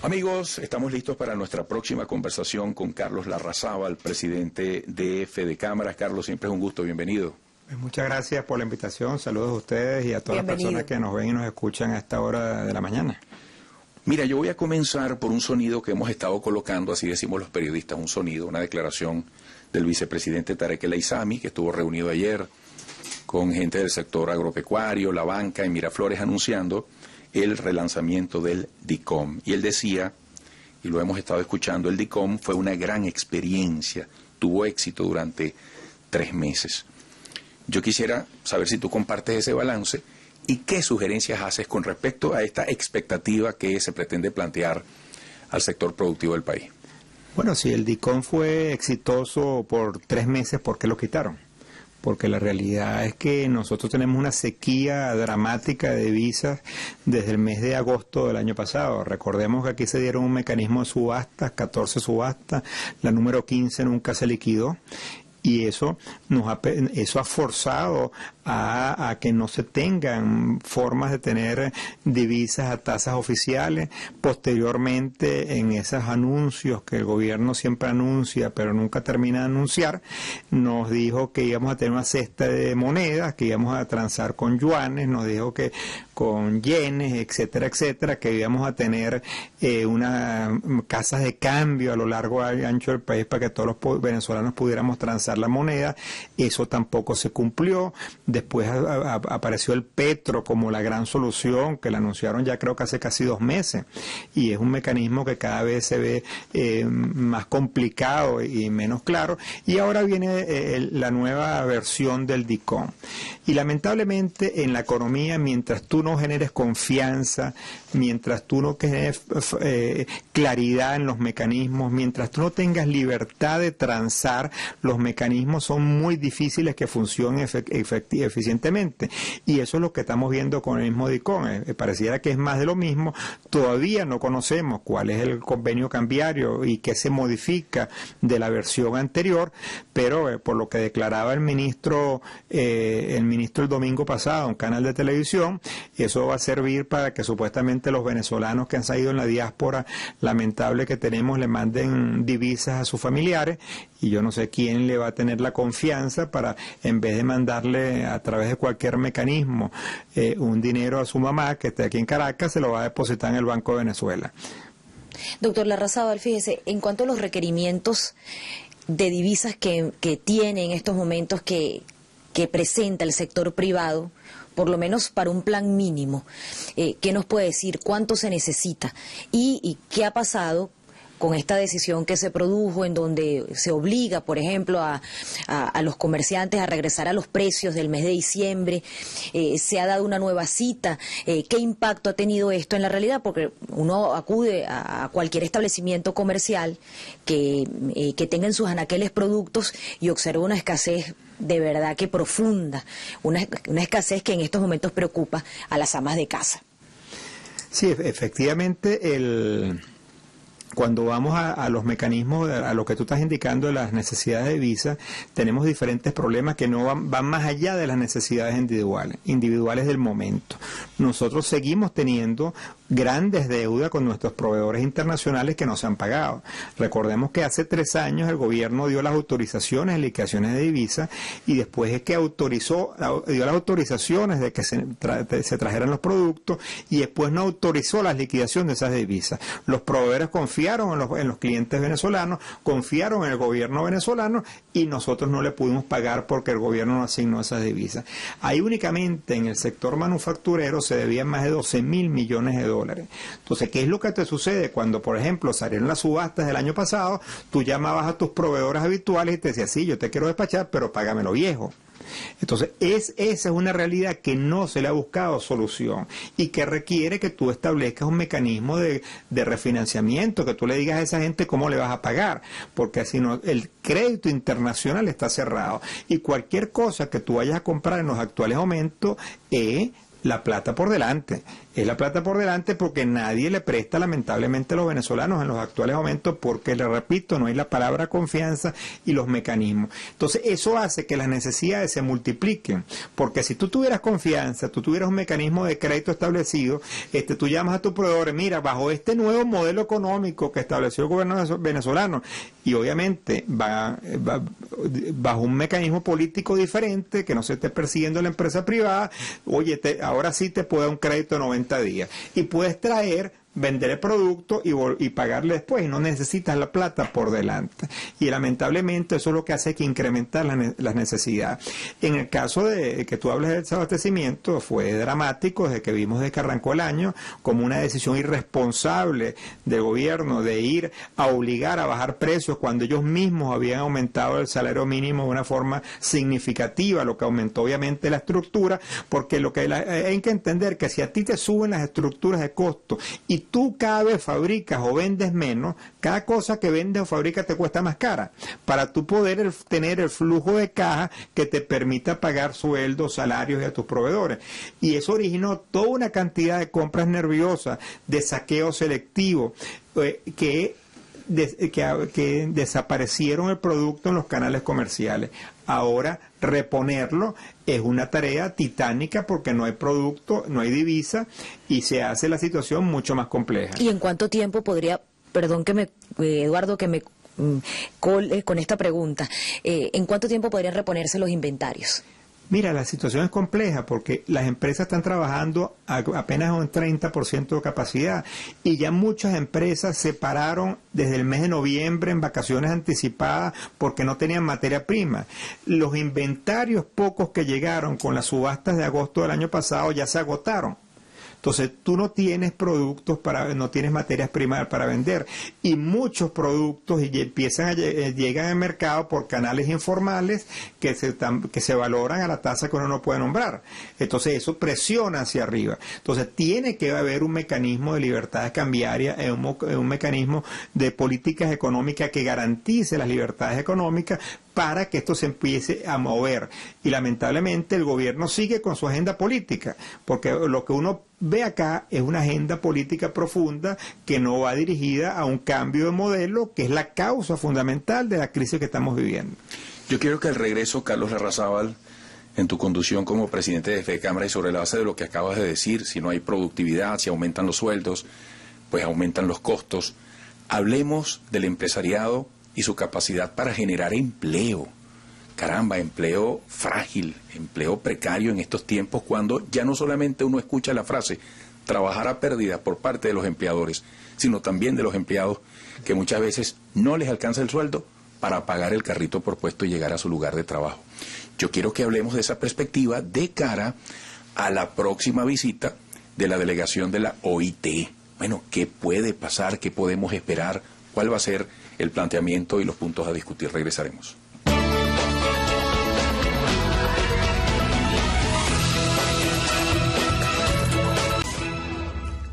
Amigos, estamos listos para nuestra próxima conversación con Carlos Larrazábal, presidente de Fede Cámaras. Carlos, siempre es un gusto, bienvenido. Muchas gracias por la invitación, saludos a ustedes y a todas las personas que nos ven y nos escuchan a esta hora de la mañana. Mira, yo voy a comenzar por un sonido que hemos estado colocando, así decimos los periodistas, un sonido, una declaración del vicepresidente Tarek El Aissami, que estuvo reunido ayer con gente del sector agropecuario, la banca en Miraflores, anunciando el relanzamiento del DICOM. Y él decía, y lo hemos estado escuchando, el DICOM fue una gran experiencia, tuvo éxito durante 3 meses. Yo quisiera saber si tú compartes ese balance y qué sugerencias haces con respecto a esta expectativa que se pretende plantear al sector productivo del país. Bueno, si el DICOM fue exitoso por 3 meses, ¿por qué lo quitaron? Porque la realidad es que nosotros tenemos una sequía dramática de divisas desde el mes de agosto del año pasado. Recordemos que aquí se dieron un mecanismo de subastas, 14 subastas, la número 15 nunca se liquidó. Y eso ha forzado a que no se tengan formas de tener divisas a tasas oficiales. Posteriormente, en esos anuncios que el gobierno siempre anuncia, pero nunca termina de anunciar, nos dijo que íbamos a tener una cesta de monedas, que íbamos a transar con yuanes, nos dijo que con yenes, etcétera, etcétera, que íbamos a tener unas casas de cambio a lo largo y ancho del país para que todos los venezolanos pudiéramos transar la moneda. Eso tampoco se cumplió. Después apareció el Petro como la gran solución, que la anunciaron ya creo que hace casi 2 meses, y es un mecanismo que cada vez se ve más complicado y menos claro, y ahora viene la nueva versión del DICOM. Y lamentablemente en la economía, mientras tú no generes confianza, mientras tú no generes claridad en los mecanismos, mientras tú no tengas libertad de transar, los mecanismos son muy difíciles que funcionen eficientemente. Y eso es lo que estamos viendo con el mismo DICOM. Pareciera que es más de lo mismo. Todavía no conocemos cuál es el convenio cambiario y qué se modifica de la versión anterior, pero por lo que declaraba el ministro el domingo pasado en un canal de televisión, eso va a servir para que supuestamente los venezolanos que han salido en la diáspora lamentable que tenemos le manden divisas a sus familiares, y yo no sé quién le va a tener la confianza para, en vez de mandarle a través de cualquier mecanismo un dinero a su mamá que esté aquí en Caracas, se lo va a depositar en el Banco de Venezuela. Doctor Larrazábal, fíjese, en cuanto a los requerimientos de divisas que tiene en estos momentos que presenta el sector privado, por lo menos para un plan mínimo, ¿qué nos puede decir? ¿Cuánto se necesita? ¿Y qué ha pasado con esta decisión que se produjo en donde se obliga, por ejemplo, a los comerciantes a regresar a los precios del mes de diciembre? Se ha dado una nueva cita. ¿Qué impacto ha tenido esto en la realidad? Porque uno acude a cualquier establecimiento comercial que tenga en sus anaqueles productos y observa una escasez de verdad que profunda, una escasez que en estos momentos preocupa a las amas de casa. Sí, efectivamente, cuando vamos a los mecanismos, a lo que tú estás indicando de las necesidades de visa, tenemos diferentes problemas que no van más allá de las necesidades individuales del momento. Nosotros seguimos teniendo grandes deudas con nuestros proveedores internacionales que no se han pagado. Recordemos que hace 3 años el gobierno dio las autorizaciones de liquidaciones de divisas, y después es que dio las autorizaciones de que se trajeran los productos, y después no autorizó la liquidación de esas divisas. Los proveedores confiaron en los clientes venezolanos, confiaron en el gobierno venezolano, y nosotros no le pudimos pagar porque el gobierno no asignó esas divisas. Ahí únicamente en el sector manufacturero se debían más de 12.000 millones de dólares. Entonces, ¿qué es lo que te sucede cuando, por ejemplo, salieron las subastas del año pasado? Tú llamabas a tus proveedores habituales y te decías, sí, yo te quiero despachar, pero págame lo viejo. Entonces, esa es una realidad que no se le ha buscado solución y que requiere que tú establezcas un mecanismo de refinanciamiento, que tú le digas a esa gente cómo le vas a pagar, porque así no, el crédito internacional está cerrado, y cualquier cosa que tú vayas a comprar en los actuales momentos la plata por delante. Es la plata por delante porque nadie le presta lamentablemente a los venezolanos en los actuales momentos porque, le repito, no hay la palabra confianza y los mecanismos. Entonces eso hace que las necesidades se multipliquen, porque si tú tuvieras confianza, tú tuvieras un mecanismo de crédito establecido, tú llamas a tus proveedores, mira, bajo este nuevo modelo económico que estableció el gobierno venezolano, y obviamente bajo un mecanismo político diferente, que no se esté persiguiendo la empresa privada, oye, ahora sí te puedo dar un crédito de 90 días y puedes vender el producto y pagarle después, y no necesitas la plata por delante. Y lamentablemente eso es lo que hace que incrementar las necesidades. En el caso de que tú hables del desabastecimiento, fue dramático desde que vimos desde que arrancó el año como una decisión irresponsable del gobierno de ir a obligar a bajar precios cuando ellos mismos habían aumentado el salario mínimo de una forma significativa, lo que aumentó obviamente la estructura, porque lo que hay que entender que si a ti te suben las estructuras de costo y tú cada vez fabricas o vendes menos, cada cosa que vendes o fabricas te cuesta más cara, para tú poder tener el flujo de caja que te permita pagar sueldos, salarios y a tus proveedores. Y eso originó toda una cantidad de compras nerviosas, de saqueo selectivo, que desaparecieron el producto en los canales comerciales. Ahora reponerlo es una tarea titánica porque no hay producto, no hay divisa y se hace la situación mucho más compleja. ¿Y en cuánto tiempo podría, perdón que Eduardo, que me cole con esta pregunta, en cuánto tiempo podrían reponerse los inventarios? Mira, la situación es compleja porque las empresas están trabajando apenas a un 30% de capacidad y ya muchas empresas se pararon desde el mes de noviembre en vacaciones anticipadas porque no tenían materia prima. Los inventarios pocos que llegaron con las subastas de agosto del año pasado ya se agotaron. Entonces tú no tienes productos no tienes materias primas para vender y muchos productos llegan al mercado por canales informales que se valoran a la tasa que uno no puede nombrar. Entonces eso presiona hacia arriba. Entonces tiene que haber un mecanismo de libertades cambiarias, un mecanismo de políticas económicas que garantice las libertades económicas para que esto se empiece a mover. Y lamentablemente el gobierno sigue con su agenda política, porque lo que uno ve acá es una agenda política profunda que no va dirigida a un cambio de modelo, que es la causa fundamental de la crisis que estamos viviendo. Yo quiero que al regreso, Carlos Larrazábal, en tu conducción como presidente de FEDECámara y sobre la base de lo que acabas de decir, si no hay productividad, si aumentan los sueldos, pues aumentan los costos, hablemos del empresariado y su capacidad para generar empleo. Caramba, empleo frágil, empleo precario en estos tiempos cuando ya no solamente uno escucha la frase trabajar a pérdida por parte de los empleadores, sino también de los empleados que muchas veces no les alcanza el sueldo para pagar el carrito por puesto y llegar a su lugar de trabajo. Yo quiero que hablemos de esa perspectiva de cara a la próxima visita de la delegación de la OIT. Bueno, ¿qué puede pasar? ¿Qué podemos esperar? ¿Cuál va a ser el planteamiento y los puntos a discutir? Regresaremos.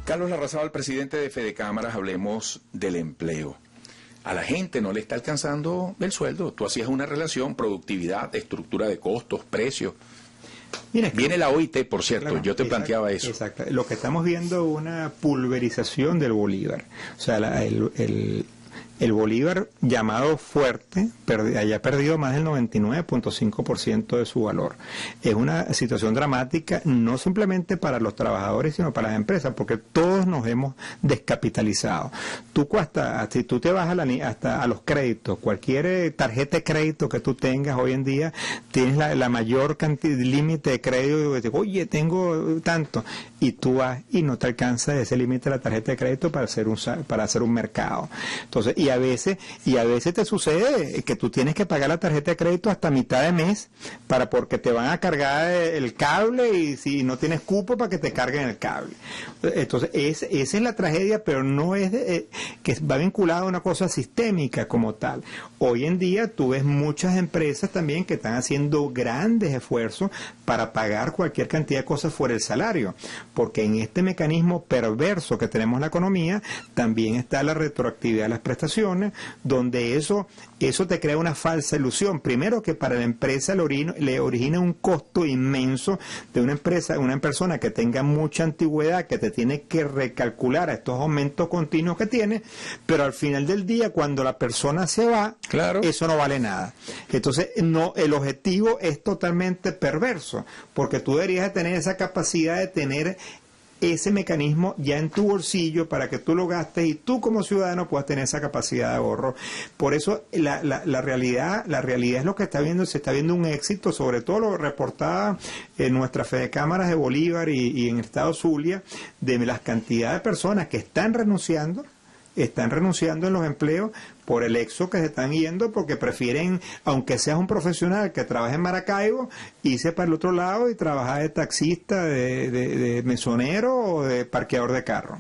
Carlos Larrazábal, presidente de FEDECámaras, hablemos del empleo. A la gente no le está alcanzando el sueldo. Tú hacías una relación, productividad, estructura de costos, precios. Mira, viene la OIT, por cierto, claro, yo te planteaba eso. Exacto. Lo que estamos viendo es una pulverización del bolívar. O sea, el bolívar llamado fuerte haya perdido más del 99.5% de su valor. Es una situación dramática, no simplemente para los trabajadores, sino para las empresas, porque todos nos hemos descapitalizado. Si tú te vas hasta a los créditos, cualquier tarjeta de crédito que tú tengas hoy en día, tienes la mayor cantidad, límite de crédito, oye, tengo tanto, y tú vas y no te alcanza ese límite de la tarjeta de crédito para hacer un mercado. Entonces, y a veces te sucede que tú tienes que pagar la tarjeta de crédito hasta mitad de mes porque te van a cargar el cable y si no tienes cupo para que te carguen el cable. Entonces esa es la tragedia, pero no es que va vinculada a una cosa sistémica como tal. Hoy en día tú ves muchas empresas también que están haciendo grandes esfuerzos para pagar cualquier cantidad de cosas fuera del salario, porque en este mecanismo perverso que tenemos en la economía también está la retroactividad de las prestaciones. licitaciones, donde eso te crea una falsa ilusión. Primero, que para la empresa le origina un costo inmenso de una persona que tenga mucha antigüedad, que te tiene que recalcular a estos aumentos continuos que tiene, pero al final del día, cuando la persona se va, claro, eso no vale nada. Entonces, no, el objetivo es totalmente perverso, porque tú deberías de tener esa capacidad de tener ese mecanismo ya en tu bolsillo para que tú lo gastes y tú como ciudadano puedas tener esa capacidad de ahorro. Por eso la realidad es lo que se está viendo un éxito, sobre todo lo reportaba en nuestra Fedecámaras de Bolívar y en el estado Zulia, de las cantidades de personas que están renunciando en los empleos por el éxodo que se están yendo, porque prefieren, aunque seas un profesional que trabaje en Maracaibo, irse para el otro lado y trabajar de taxista, de mesonero o de parqueador de carro.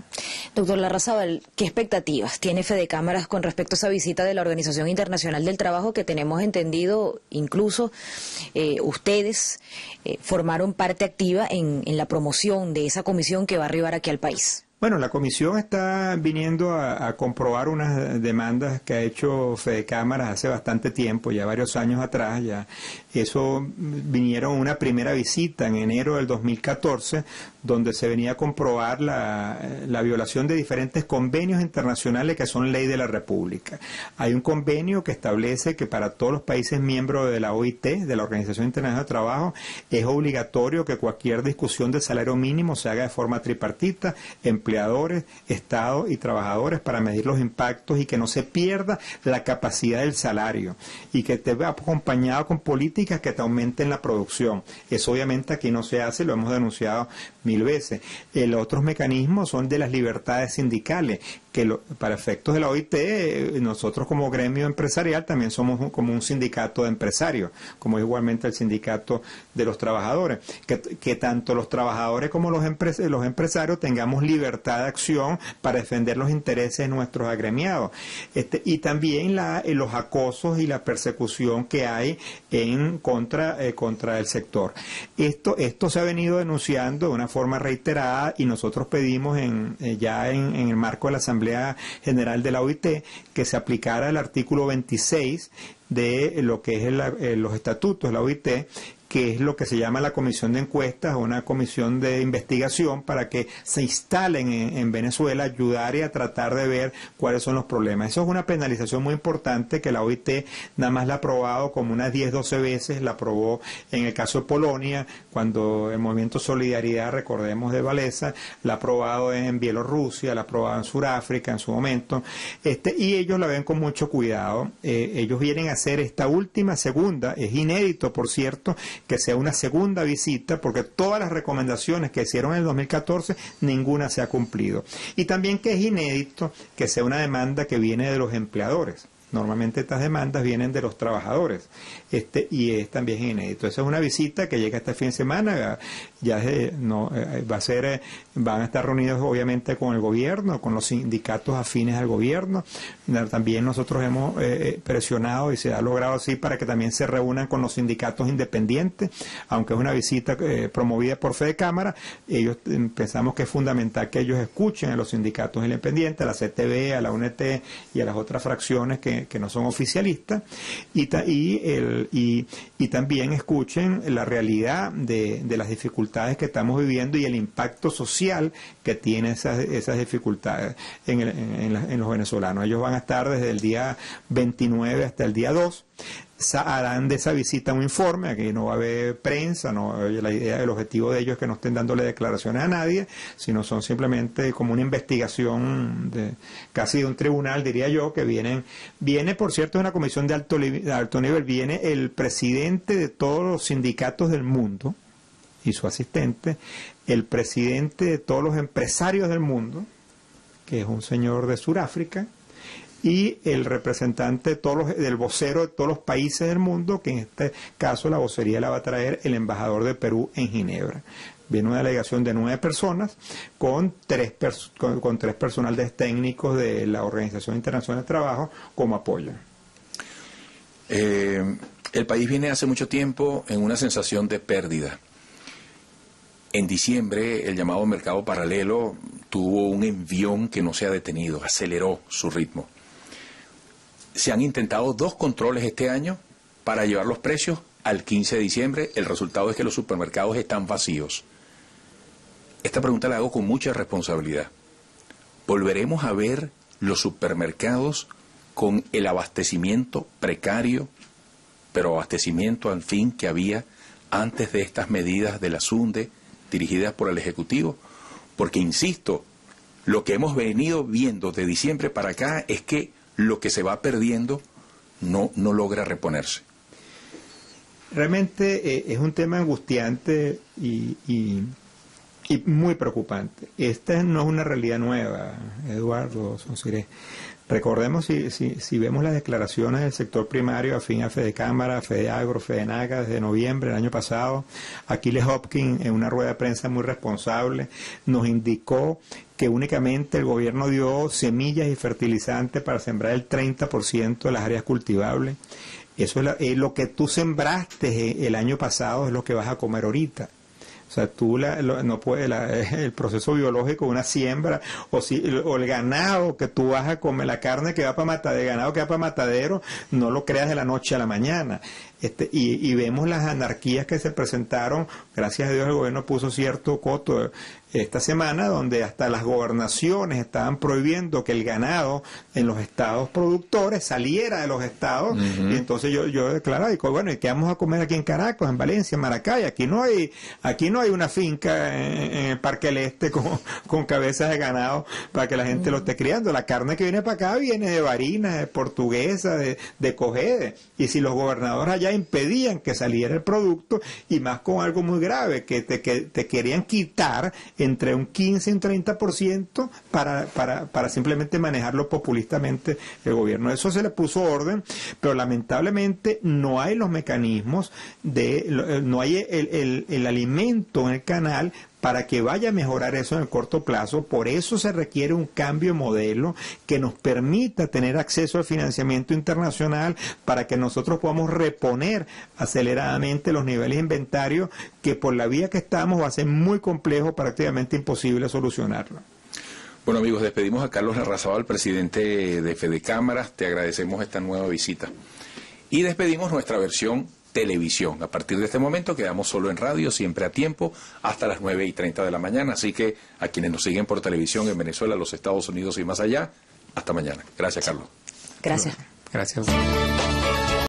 Doctor Larrazábal, ¿qué expectativas tiene Fedecámaras con respecto a esa visita de la Organización Internacional del Trabajo, que tenemos entendido incluso ustedes formaron parte activa en la promoción de esa comisión que va a arribar aquí al país? Bueno, la comisión está viniendo a comprobar unas demandas que ha hecho Fedecámaras hace bastante tiempo, ya varios años atrás. Ya eso vinieron una primera visita en enero del 2014, donde se venía a comprobar la violación de diferentes convenios internacionales que son ley de la República. Hay un convenio que establece que para todos los países miembros de la OIT, de la Organización Internacional de Trabajo, es obligatorio que cualquier discusión de salario mínimo se haga de forma tripartita, empleadores, Estado y trabajadores, para medir los impactos y que no se pierda la capacidad del salario y que esté acompañado con políticas que te aumenten la producción. Eso obviamente aquí no se hace, lo hemos denunciado 1000 veces. Los otros mecanismos son de las libertades sindicales, que para efectos de la OIT, nosotros como gremio empresarial también somos como un sindicato de empresarios, como igualmente el sindicato de los trabajadores, que tanto los trabajadores como los empresarios tengamos libertad de acción para defender los intereses de nuestros agremiados. Y también los acosos y la persecución que hay contra el sector. Esto se ha venido denunciando de una forma reiterada y nosotros pedimos ya en el marco de la Asamblea General de la OIT que se aplicara el artículo 26 de lo que es los estatutos de la OIT, que es lo que se llama la comisión de encuestas, una comisión de investigación para que se instalen en Venezuela, ayudar y a tratar de ver cuáles son los problemas. Eso es una penalización muy importante que la OIT nada más la ha aprobado como unas 10-12 veces, la aprobó en el caso de Polonia, cuando el Movimiento Solidaridad, recordemos de Walesa, la ha aprobado en Bielorrusia, la ha aprobado en Sudáfrica en su momento, y ellos la ven con mucho cuidado. Ellos vienen a hacer esta última, segunda, es inédito por cierto, que sea una segunda visita, porque todas las recomendaciones que hicieron en el 2014, ninguna se ha cumplido. Y también que es inédito que sea una demanda que viene de los empleadores. Normalmente estas demandas vienen de los trabajadores, y es también inédito. Esa es una visita que llega este fin de semana, van a estar reunidos obviamente con el gobierno, con los sindicatos afines al gobierno. También nosotros hemos presionado y se ha logrado así para que también se reúnan con los sindicatos independientes, aunque es una visita promovida por Fedecámara. Pensamos que es fundamental que ellos escuchen a los sindicatos independientes, a la CTB, a la UNT y a las otras fracciones que no son oficialistas, y también escuchen la realidad de las dificultades que estamos viviendo y el impacto social que tiene esas dificultades en los venezolanos. Ellos van a estar desde el día 29 hasta el día 2. Harán de esa visita un informe, aquí no va a haber prensa, el objetivo de ellos es que no estén dándole declaraciones a nadie, sino son simplemente como una investigación casi de un tribunal, diría yo, que viene por cierto una comisión de alto nivel, viene el presidente de todos los sindicatos del mundo y su asistente, el presidente de todos los empresarios del mundo, que es un señor de Sudáfrica, y el representante del vocero de todos los países del mundo, que en este caso la vocería la va a traer el embajador de Perú en Ginebra. Viene una delegación de 9 personas con tres personales técnicos de la Organización Internacional de Trabajo como apoyo. El país viene hace mucho tiempo en una sensación de pérdida. En diciembre, el llamado mercado paralelo tuvo un envión que no se ha detenido, aceleró su ritmo. Se han intentado 2 controles este año para llevar los precios al 15 de diciembre. El resultado es que los supermercados están vacíos. Esta pregunta la hago con mucha responsabilidad. ¿Volveremos a ver los supermercados con el abastecimiento precario, pero abastecimiento al fin que había antes de estas medidas de la SUNDE dirigidas por el Ejecutivo? Porque, insisto, lo que hemos venido viendo de diciembre para acá es que lo que se va perdiendo no logra reponerse. Realmente es un tema angustiante y muy preocupante. Esta no es una realidad nueva, Eduardo Sonsiré. Recordemos, si vemos las declaraciones del sector primario afín a Fedecámara, Fedeagro, Fedenaga, desde noviembre del año pasado, Aquiles Hopkins, en una rueda de prensa muy responsable, nos indicó que únicamente el gobierno dio semillas y fertilizantes para sembrar el 30% de las áreas cultivables. Eso es lo que tú sembraste el año pasado, es lo que vas a comer ahorita. O sea, tú no puedes, el proceso biológico de una siembra o el ganado que tú vas a comer, la carne que va para matadero, el ganado que va para matadero, no lo creas de la noche a la mañana. Y vemos las anarquías que se presentaron. Gracias a Dios el gobierno puso cierto coto esta semana, donde hasta las gobernaciones estaban prohibiendo que el ganado en los estados productores saliera de los estados. Y entonces yo declaraba, bueno, ¿y qué vamos a comer aquí en Caracas, en Valencia, en Maracay? Aquí no hay una finca en el Parque del Este con cabezas de ganado para que la gente lo esté criando. La carne que viene para acá viene de Barinas, de Portuguesa, de Cogede. Y si los gobernadores allá impedían que saliera el producto, y más con algo muy grave, que te querían quitar entre un 15 y un 30% para simplemente manejarlo populistamente el gobierno. Eso se le puso orden, pero lamentablemente no hay los mecanismos, no hay el alimento en el canal para que vaya a mejorar eso en el corto plazo. Por eso se requiere un cambio de modelo que nos permita tener acceso al financiamiento internacional para que nosotros podamos reponer aceleradamente los niveles de inventario, que por la vía que estamos va a ser muy complejo, prácticamente imposible solucionarlo. Bueno, amigos, despedimos a Carlos Larrazábal, presidente de Fedecámara. Te agradecemos esta nueva visita. Y despedimos nuestra versión televisión. A partir de este momento quedamos solo en radio, siempre a tiempo, hasta las 9:30 de la mañana. Así que a quienes nos siguen por televisión en Venezuela, los Estados Unidos y más allá, hasta mañana. Gracias, Carlos. Gracias. Gracias.